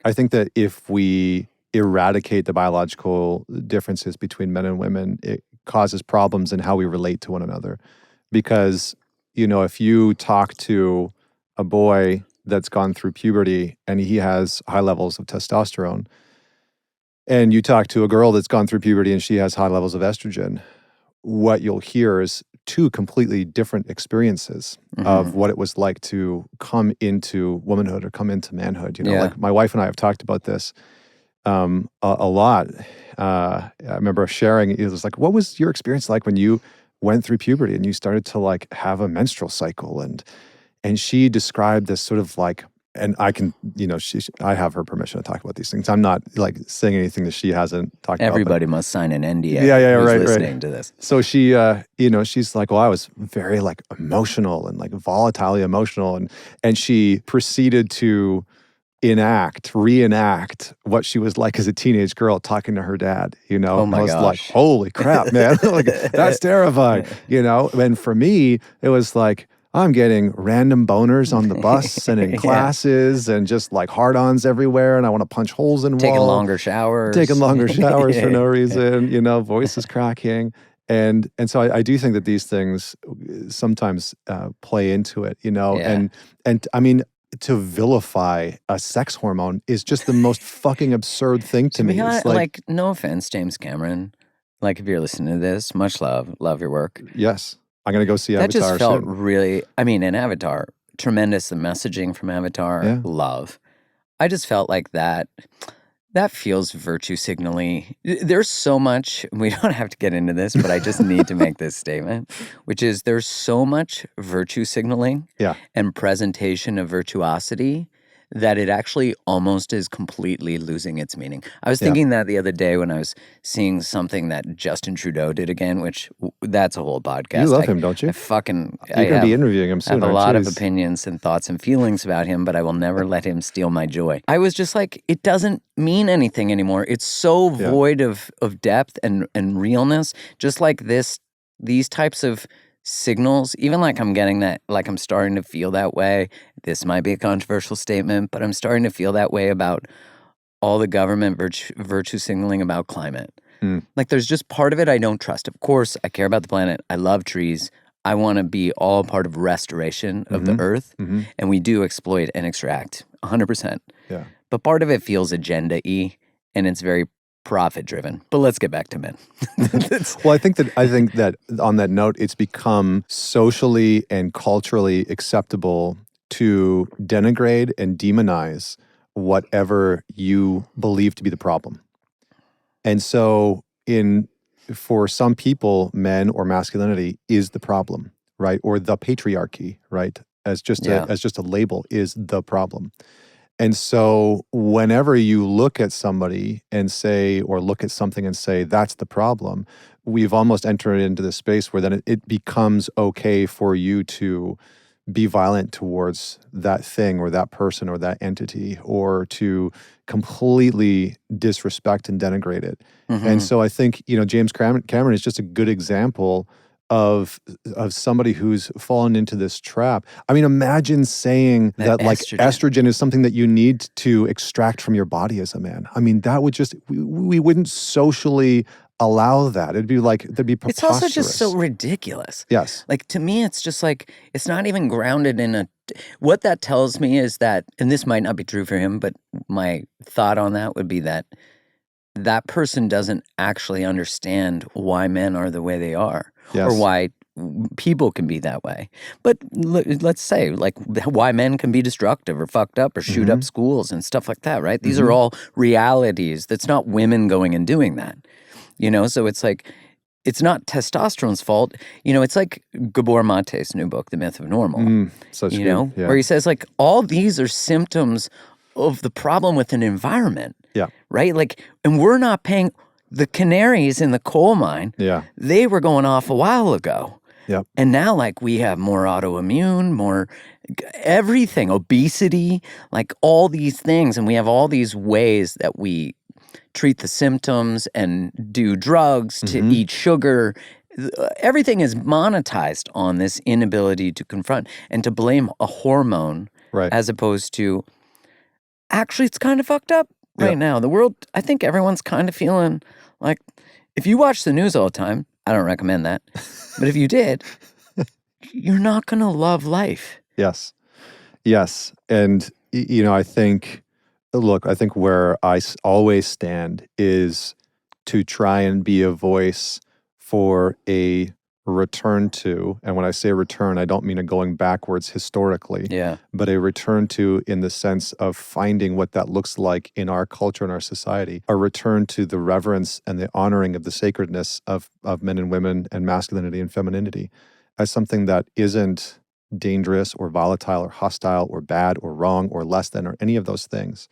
I think that if we eradicate the biological differences between men and women, it causes problems in how we relate to one another. Because, if you talk to a boy that's gone through puberty and he has high levels of testosterone, and you talk to a girl that's gone through puberty and she has high levels of estrogen, what you'll hear is two completely different experiences of what it was like to come into womanhood or come into manhood. Yeah. Like my wife and I have talked about this a lot. I remember sharing, it was like, what was your experience like when you went through puberty and you started to like have a menstrual cycle? And she described this sort of like, and I can, I have her permission to talk about these things. I'm not like saying anything that she hasn't talked Everybody must sign an NDA. Yeah, who's right, listening right. to this. So she, she's like, well, I was very like emotional and like volatilely emotional. And she proceeded to reenact what she was like as a teenage girl talking to her dad, Oh my I was like, gosh. holy crap, man. Like, that's terrifying, And for me, it was like, I'm getting random boners on the bus and in classes and just like hard-ons everywhere. And I want to punch holes in Taking walls. longer showers. Taking longer showers for no reason, voices cracking. And so I do think that these things sometimes play into it, and I mean, to vilify a sex hormone is just the most fucking absurd thing to me. Be honest, It's like, no offense, James Cameron. Like, if you're listening to this, much love your work. yes, I'm gonna go see That Avatar just felt soon. really, in Avatar, tremendous. The messaging from Avatar, love. I just felt like that feels virtue signally. There's so much, we don't have to get into this, but I just need to make this statement, which is there's so much virtue signaling and presentation of virtuosity that it actually almost is completely losing its meaning. I was thinking that the other day when I was seeing something that Justin Trudeau did again, which that's a whole podcast. You love him, don't you? You're going to be interviewing him soon. I have a lot of opinions and thoughts and feelings about him, but I will never let him steal my joy. I was just like, it doesn't mean anything anymore. It's so void of depth and realness. Just like these types of signals, even like I'm getting that, like I'm starting to feel that way. This might be a controversial statement, but I'm starting to feel that way about all the government virtue signaling about climate. Like there's just part of it I don't trust. Of course, I care about the planet. I love trees. I want to be all part of restoration of the earth. And we do exploit and extract 100%. Yeah. But part of it feels agenda-y and it's very profit-driven. But let's get back to men. Well, I think that on that note, it's become socially and culturally acceptable to denigrate and demonize whatever you believe to be the problem. And so for some people, men or masculinity is the problem, right? Or the patriarchy, right? As just a label is the problem. And so whenever you look at somebody and say, or look at something and say, that's the problem, we've almost entered into this space where then it becomes okay for you to be violent towards that thing or that person or that entity, or to completely disrespect and denigrate it. And so I think, James Cameron is just a good example of somebody who's fallen into this trap. I mean, imagine saying that like estrogen is something that you need to extract from your body as a man. I mean, that would just, we wouldn't socially allow that. It'd be like, that'd be preposterous. It's also just so ridiculous. Yes. Like, to me, it's just like, it's not even grounded in what that tells me is that, and this might not be true for him, but my thought on that would be that that person doesn't actually understand why men are the way they are. Yes. Or why people can be that way. But let's say, like, why men can be destructive or fucked up or shoot up schools and stuff like that, right? These are all realities. That's not women going and doing that. So it's like, it's not testosterone's fault. It's like Gabor Mate's new book, The Myth of Normal. Where he says, like, all these are symptoms of the problem with an environment. Yeah. Right? Like, and we're not paying the canaries in the coal mine. Yeah. They were going off a while ago. Yep. And now, like, we have more autoimmune, more everything, obesity, like all these things. And we have all these ways that we treat the symptoms and do drugs to eat sugar. Everything is monetized on this inability to confront and to blame a hormone as opposed to actually, it's kind of fucked up Yeah. right now. The world, I think everyone's kind of feeling like, if you watch the news all the time, I don't recommend that. But if you did, you're not going to love life. Yes. Yes. And, I think, look, I think where always stand is to try and be a voice for a return to, and when I say return, I don't mean a going backwards historically, Yeah. but a return to in the sense of finding what that looks like in our culture and our society, a return to the reverence and the honoring of the sacredness of men and women and masculinity and femininity as something that isn't dangerous or volatile or hostile or bad or wrong or less than or any of those things.